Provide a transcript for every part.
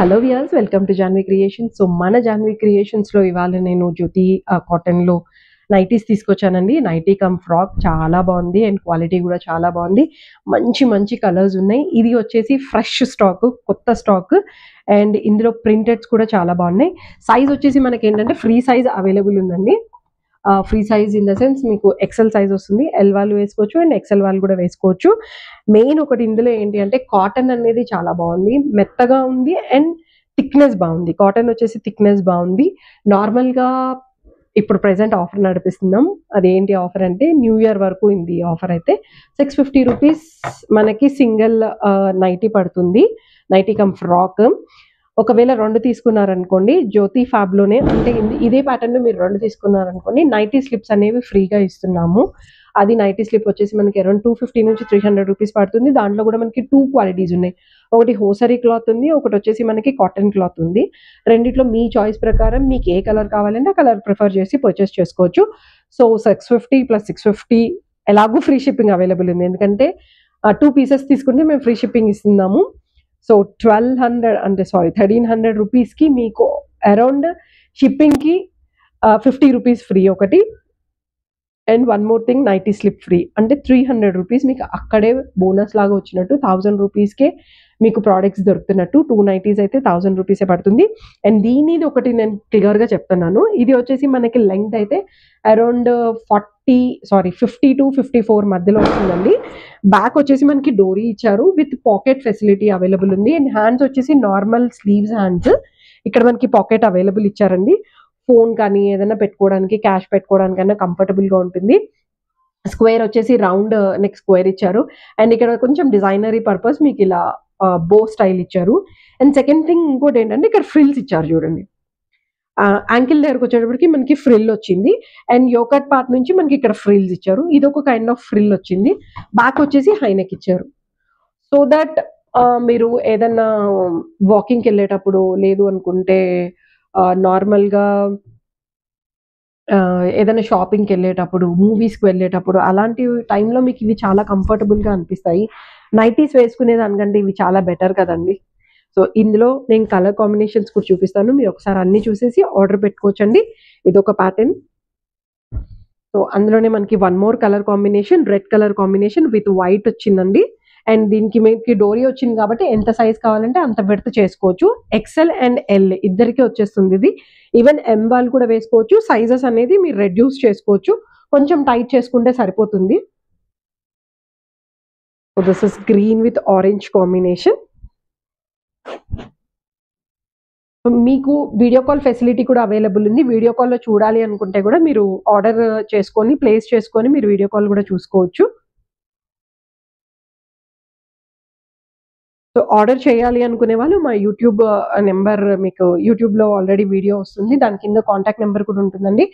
Hello viewers, welcome to Janvi creations. So మన జాన్వి క్రియేషన్స్లో ఇవాళ నేను జ్యోతి కాటన్లో నైటీస్ తీసుకొచ్చానండి. నైటీ కమ్ ఫ్రాక్ చాలా బాగుంది అండ్ క్వాలిటీ కూడా చాలా బాగుంది. మంచి మంచి కలర్స్ ఉన్నాయి. ఇది వచ్చేసి ఫ్రెష్ స్టాక్, కొత్త స్టాక్ అండ్ ఇందులో ప్రింటెడ్స్ కూడా చాలా బాగున్నాయి. సైజ్ వచ్చేసి మనకి ఏంటంటే ఫ్రీ సైజ్ అవైలబుల్ ఉందండి. Free size in the sense మీకు ఎక్సెల్ సైజ్ వస్తుంది. ఎల్ వాళ్ళు వేసుకోవచ్చు అండ్ ఎక్సెల్ వాళ్ళు కూడా వేసుకోవచ్చు. మెయిన్ ఒకటి ఇందులో ఏంటి అంటే కాటన్ అనేది చాలా బాగుంది, మెత్తగా ఉంది అండ్ థిక్నెస్ బాగుంది. కాటన్ వచ్చేసి థిక్నెస్ బాగుంది. నార్మల్గా ఇప్పుడు ప్రెసెంట్ ఆఫర్ నడిపిస్తున్నాం. అదేంటి ఆఫర్ అంటే న్యూ ఇయర్ వరకు ఉంది ఆఫర్. అయితే 650 రూపీస్ మనకి సింగిల్ నైటీ పడుతుంది, నైటీ కమ్ ఫ్రాక్. ఒకవేళ 2 తీసుకున్నారనుకోండి జ్యోతి ఫ్యాబ్లోనే, అంటే ఇదే ప్యాటర్న్లో మీరు 2 తీసుకున్నారనుకోండి నైటీ స్లిప్స్ అనేవి ఫ్రీగా ఇస్తున్నాము. అది నైటీ స్లిప్ వచ్చేసి మనకి అరౌండ్ 250 నుంచి 300 రూపీస్ పడుతుంది. దాంట్లో కూడా మనకి 2 క్వాలిటీస్ ఉన్నాయి. ఒకటి హోసరీ క్లాత్ ఉంది, ఒకటి వచ్చేసి మనకి కాటన్ క్లాత్ ఉంది. రెండిట్లో మీ చాయిస్ ప్రకారం మీకు ఏ కలర్ కావాలంటే ఆ కలర్ ప్రిఫర్ చేసి పర్చేస్ చేసుకోవచ్చు. సో 650 + 650 ఎలాగూ ఫ్రీ షిప్పింగ్ అవైలబుల్ ఉంది, ఎందుకంటే 2 పీసెస్ తీసుకుంటే మేము ఫ్రీ షిప్పింగ్ ఇస్తున్నాము. సో 1300 రూపీస్కి మీకు అరౌండ్ షిప్పింగ్కి 50 రూపీస్ ఫ్రీ ఒకటి. And one more thing, nightie slip free. అంటే 300 రూపీస్ మీకు అక్కడే బోనస్ లాగా వచ్చినట్టు. 1000 రూపీస్కే మీకు ప్రోడక్ట్స్ దొరుకుతున్నట్టు. 2 నైటీస్ అయితే 1000 రూపీసే పడుతుంది. అండ్ దీనిది ఒకటి నేను క్లియర్గా చెప్తున్నాను, ఇది వచ్చేసి మనకి లెంగ్త్ అయితే అరౌండ్ 50 to 54 మధ్యలో వస్తుందండి. బ్యాక్ వచ్చేసి మనకి డోరీ ఇచ్చారు విత్ పాకెట్ ఫెసిలిటీ అవైలబుల్ ఉంది. అండ్ హ్యాండ్స్ వచ్చేసి నార్మల్ స్లీవ్స్ హ్యాండ్స్. ఇక్కడ మనకి పాకెట్ అవైలబుల్ ఇచ్చారండి. ఫోన్ కానీ ఏదైనా పెట్టుకోవడానికి, క్యాష్ పెట్టుకోవడానికైనా కంఫర్టబుల్గా ఉంటుంది. స్క్వేర్ వచ్చేసి రౌండ్ నెక్ స్క్వేర్ ఇచ్చారు. అండ్ ఇక్కడ కొంచెం డిజైనరీ పర్పస్ మీకు ఇలా బో స్టైల్ ఇచ్చారు. అండ్ సెకండ్ థింగ్ ఇంకోటి ఏంటంటే ఇక్కడ ఫ్రిల్స్ ఇచ్చారు చూడండి. యాంకిల్ దగ్గరకు వచ్చేటప్పటికి మనకి ఫ్రిల్ వచ్చింది. అండ్ యోకట్ పార్ట్ నుంచి మనకి ఇక్కడ ఫ్రిల్స్ ఇచ్చారు. ఇది ఒక కైండ్ ఆఫ్ ఫ్రిల్ వచ్చింది. బ్యాక్ వచ్చేసి హైనెక్ ఇచ్చారు. సో దట్ మీరు ఏదన్నా వాకింగ్కి వెళ్ళేటప్పుడు, లేదు అనుకుంటే నార్మల్గా ఏదైనా షాపింగ్కి వెళ్ళేటప్పుడు, మూవీస్కి వెళ్ళేటప్పుడు, అలాంటి టైంలో మీకు ఇవి చాలా కంఫర్టబుల్గా అనిపిస్తాయి. నైటీస్ వేసుకునే దానికంటే ఇవి చాలా బెటర్ కదండి. సో ఇందులో నేను కలర్ కాంబినేషన్స్ కూడా చూపిస్తాను, మీరు ఒకసారి అన్ని చూసేసి ఆర్డర్ పెట్టుకోవచ్చండి. ఇదొక ప్యాటర్న్. సో అందులోనే మనకి one more colour combination, red colour combination with white వచ్చిందండి. అండ్ దీనికి మీకు డోరీ వచ్చింది కాబట్టి ఎంత సైజ్ కావాలంటే అంత బెర్త్ చేసుకోవచ్చు. ఎక్సెల్ అండ్ ఎల్ ఇద్దరికి వచ్చేస్తుంది ఇది. ఈవెన్ ఎం వాళ్ళు కూడా వేసుకోవచ్చు. సైజెస్ అనేది మీరు రెడ్యూస్ చేసుకోవచ్చు, కొంచెం టైట్ చేసుకుంటే సరిపోతుంది. So this is green with orange combination. మీకు వీడియో కాల్ ఫెసిలిటీ కూడా అవైలబుల్ ఉంది. వీడియో కాల్లో చూడాలి అనుకుంటే కూడా మీరు ఆర్డర్ చేసుకొని, ప్లేస్ చేసుకొని మీరు వీడియో కాల్ కూడా చూసుకోవచ్చు. సో ఆర్డర్ చేయాలి అనుకునే వాళ్ళు మా యూట్యూబ్ నెంబర్, మీకు యూట్యూబ్లో ఆల్రెడీ వీడియో వస్తుంది, దాని కింద కాంటాక్ట్ నెంబర్ కూడా ఉంటుందండి.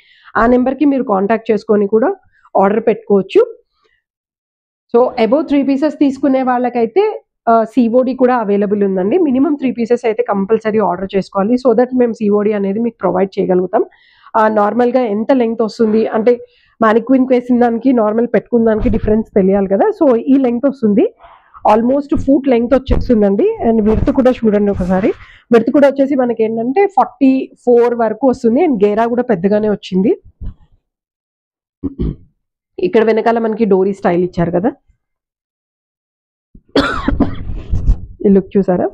ఆ నెంబర్కి మీరు కాంటాక్ట్ చేసుకొని కూడా ఆర్డర్ పెట్టుకోవచ్చు. సో అబౌవ్ 3 పీసెస్ తీసుకునే వాళ్ళకైతే సిఓడి కూడా అవైలబుల్ ఉందండి. మినిమం 3 పీసెస్ అయితే కంపల్సరీ ఆర్డర్ చేసుకోవాలి. సో దట్ మేము సిఓడి అనేది మీకు ప్రొవైడ్ చేయగలుగుతాం. నార్మల్గా ఎంత లెంగ్త్ వస్తుంది అంటే మ్యానిక్విన్కి వేసిన దానికి, నార్మల్ పెట్టుకున్న దానికి డిఫరెన్స్ తెలియాలి కదా. సో ఈ లెంగ్త్ వస్తుంది, ఆల్మోస్ట్ ఫూట్ లెంగ్త్ వచ్చేస్తుందండి. అండ్ విడ్త్ కూడా చూడండి ఒకసారి. విడ్త్ కూడా వచ్చేసి మనకి ఏంటంటే 44 వరకు వస్తుంది. అండ్ గేరా కూడా పెద్దగానే వచ్చింది. ఇక్కడ వెనకాల మనకి డోరీ స్టైల్ ఇచ్చారు కదా, ఈ లుక్ చూసారా.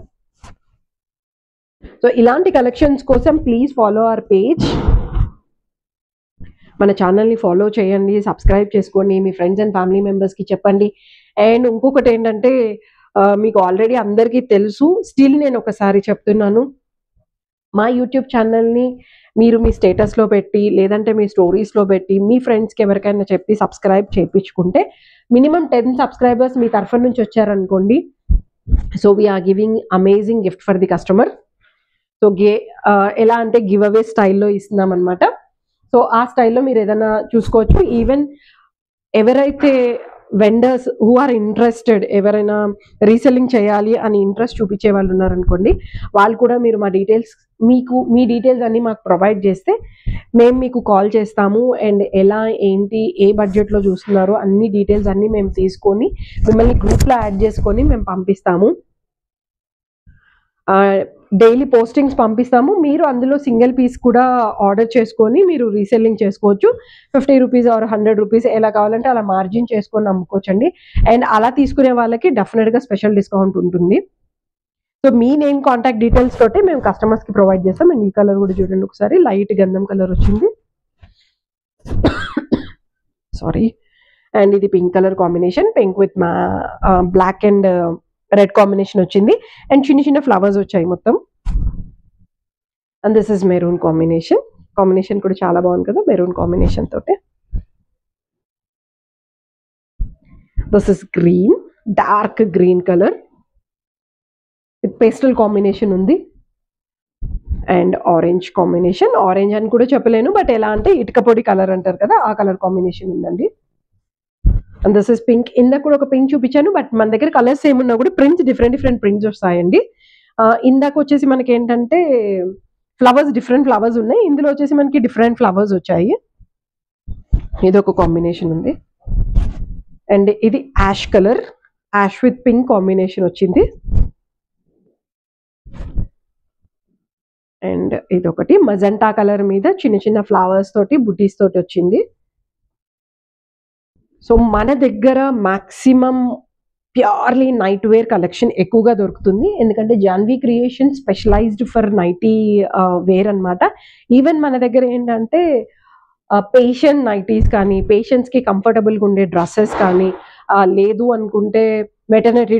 సో ఇలాంటి కలెక్షన్స్ కోసం ప్లీజ్ ఫాలో అవర్ పేజ్. మన ఛానల్ని ఫాలో చేయండి, సబ్స్క్రైబ్ చేసుకోండి, మీ ఫ్రెండ్స్ అండ్ ఫ్యామిలీ మెంబర్స్కి చెప్పండి. అండ్ ఇంకొకటి ఏంటంటే మీకు ఆల్రెడీ అందరికీ తెలుసు, స్టిల్ నేను ఒకసారి చెప్తున్నాను, మా యూట్యూబ్ ఛానల్ని మీరు మీ స్టేటస్లో పెట్టి, లేదంటే మీ స్టోరీస్లో పెట్టి, మీ ఫ్రెండ్స్కి ఎవరికైనా చెప్పి సబ్స్క్రైబ్ చేయించుకుంటే మినిమం 10 సబ్స్క్రైబర్స్ మీ తరఫు నుంచి వచ్చారనుకోండి, so we are giving amazing gift for the customer. So ఎలా అంటే గివ్ అవే స్టైల్లో ఇస్తున్నాం అనమాట. సో ఆ స్టైల్లో మీరు ఏదైనా చూసుకోవచ్చు. ఈవెన్ ఎవరైతే వెండర్స్ హూ ఆర్ ఇంట్రెస్టెడ్, ఎవరైనా రీసెల్లింగ్ చేయాలి అని ఇంట్రెస్ట్ చూపించే వాళ్ళు ఉన్నారనుకోండి, వాళ్ళు కూడా మీరు మా డీటెయిల్స్, మీ డీటెయిల్స్ అన్నీ మాకు ప్రొవైడ్ చేస్తే మేము మీకు కాల్ చేస్తాము. అండ్ ఎలా, ఏంటి, ఏ బడ్జెట్లో చూస్తున్నారో అన్ని డీటెయిల్స్ అన్నీ మేము తీసుకొని మిమ్మల్ని గ్రూప్లో యాడ్ చేసుకొని మేము పంపిస్తాము. డైలీ పోస్టింగ్స్ పంపిస్తాము. మీరు అందులో సింగిల్ పీస్ కూడా ఆర్డర్ చేసుకొని మీరు రీసెల్లింగ్ చేసుకోవచ్చు. 50 రూపీస్ ఆర్ 100 రూపీస్ ఎలా కావాలంటే అలా మార్జిన్ చేసుకొని అమ్ముకోవచ్చండి. అండ్ అలా తీసుకునే వాళ్ళకి డెఫినెట్‌గా స్పెషల్ డిస్కౌంట్ ఉంటుంది. సో మీ నేమ్, కాంటాక్ట్ డీటెయిల్స్ తోటి మేము కస్టమర్స్‌కి ప్రొవైడ్ చేస్తాం. అండ్ ఈ కలర్ కూడా చూడండి ఒకసారి, లైట్ గంధం కలర్ వచ్చింది. సారీ. అండ్ ఇది pink colour combination, pink with black and red combination వచ్చింది. అండ్ చిన్న చిన్న ఫ్లవర్స్ వచ్చాయి మొత్తం. And this is maroon combination కూడా చాలా బాగుంది కదా, మెరూన్ కాంబినేషన్ తోటి. This is green, dark green colour with pastel combination ఉంది. అండ్ ఆరెంజ్ కాంబినేషన్, ఆరెంజ్ అని కూడా చెప్పలేను, బట్ ఎలా అంటే ఇటుక పొడి కలర్ అంటారు కదా, ఆ కలర్ కాంబినేషన్ ఉందండి. And this is pink. ఇందాక కూడా ఒక పింక్ చూపించాను, బట్ మన దగ్గర కలర్స్ ఏమున్నా కూడా ప్రింట్స్ డిఫరెంట్ ప్రింట్స్ వస్తాయండి. ఇందాక వచ్చేసి మనకి ఏంటంటే ఫ్లవర్స్, డిఫరెంట్ ఫ్లవర్స్ ఉన్నాయి. ఇందులో వచ్చేసి మనకి డిఫరెంట్ ఫ్లవర్స్ వచ్చాయి. ఇది ఒక కాంబినేషన్ ఉంది. అండ్ ఇది ash colour, ash with pink combination వచ్చింది. అండ్ ఇది ఒకటి మజంటా కలర్ మీద చిన్న చిన్న ఫ్లవర్స్ తోటి, బుటీస్ తోటి వచ్చింది. సో మన దగ్గర maximum purely night wear collection ఎక్కువగా దొరుకుతుంది. ఎందుకంటే Janvi creation specialised for nightie wear అనమాట. ఈవెన్ మన దగ్గర ఏంటంటే పేషెంట్ నైటీస్ కానీ, పేషెంట్స్కి కంఫర్టబుల్గా ఉండే డ్రెస్సెస్ కానీ, లేదు అనుకుంటే మెటర్నిటీ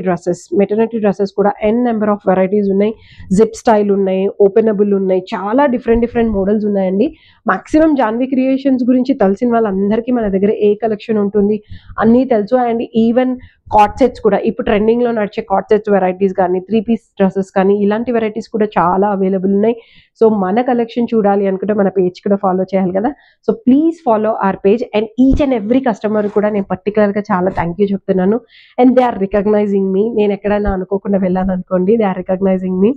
డ్రెస్సెస్ కూడా ఎన్ నెంబర్ ఆఫ్ వెరైటీస్ ఉన్నాయి. జిప్ స్టైల్ ఉన్నాయి, ఓపెనబుల్ ఉన్నాయి, చాలా డిఫరెంట్ మోడల్స్ ఉన్నాయండి. మాక్సిమం జాన్వీ క్రియేషన్స్ గురించి తెలిసిన వాళ్ళందరికీ మన దగ్గర ఏ కలెక్షన్ ఉంటుంది అన్నీ తెలుసు. అండ్ ఈవెన్ కార్డ్ సెట్స్ కూడా, ఇప్పుడు ట్రెండింగ్లో నడిచే కార్డ్ సెట్స్ వెరైటీస్ కానీ, 3 పీస్ డ్రెస్సెస్ కానీ, ఇలాంటి వెరైటీస్ కూడా చాలా అవైలబుల్ ఉన్నాయి. సో మన కలెక్షన్ చూడాలి అనుకుంటే మన పేజ్ కూడా ఫాలో చేయాలి కదా. So please follow our page. And each and every customer కూడా నేను పర్టికులర్గా చాలా థ్యాంక్ యూ చెప్తున్నాను. అండ్ దే ఆర్ రికగ్నైజింగ్ మీ. నేను ఎక్కడైనా అనుకోకుండా వెళ్ళాను అనుకోండి, దే ఆర్ రికగ్నైజింగ్ మీ.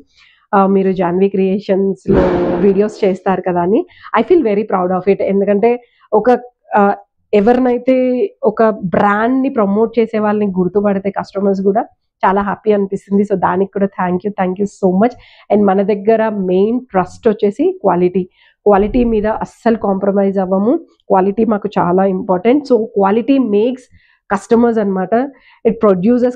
మీరు జాన్వీ క్రియేషన్స్లో వీడియోస్ చేస్తారు కదా అని I feel very proud of it. ఎందుకంటే ఎవరినైతే ఒక బ్రాండ్ని ప్రమోట్ చేసే వాళ్ళని గుర్తుపడితే కస్టమర్స్ కూడా చాలా హ్యాపీ అనిపిస్తుంది. సో దానికి కూడా thank you so much. And మన దగ్గర మెయిన్ ట్రస్ట్ వచ్చేసి క్వాలిటీ మీద అస్సలు కాంప్రమైజ్ అవ్వము. క్వాలిటీ మాకు చాలా important. So quality makes customers అనమాట. ఇట్ ప్రొడ్యూసెస్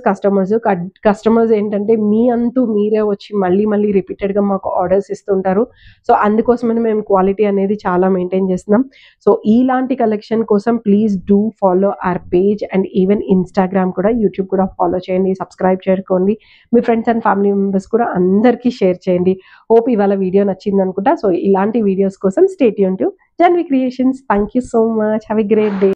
కస్టమర్స్ ఏంటంటే మీ అంటూ మీరే వచ్చి మళ్ళీ రిపీటెడ్గా మాకు ఆర్డర్స్ ఇస్తుంటారు. సో అందుకోసమని మేము క్వాలిటీ అనేది చాలా మెయింటైన్ చేస్తున్నాం. సో ఇలాంటి కలెక్షన్ కోసం please do follow our page. And even Instagram కూడా, యూట్యూబ్ కూడా ఫాలో చేయండి, సబ్స్క్రైబ్ చేసుకోండి. మీ ఫ్రెండ్స్ అండ్ ఫ్యామిలీ మెంబర్స్ కూడా అందరికీ షేర్ చేయండి. హోప్ ఇవాళ వీడియో నచ్చింది అనుకుంటా. సో ఇలాంటి వీడియోస్ కోసం stay tune to Janhvi creations. Thank you so much. Have a great day.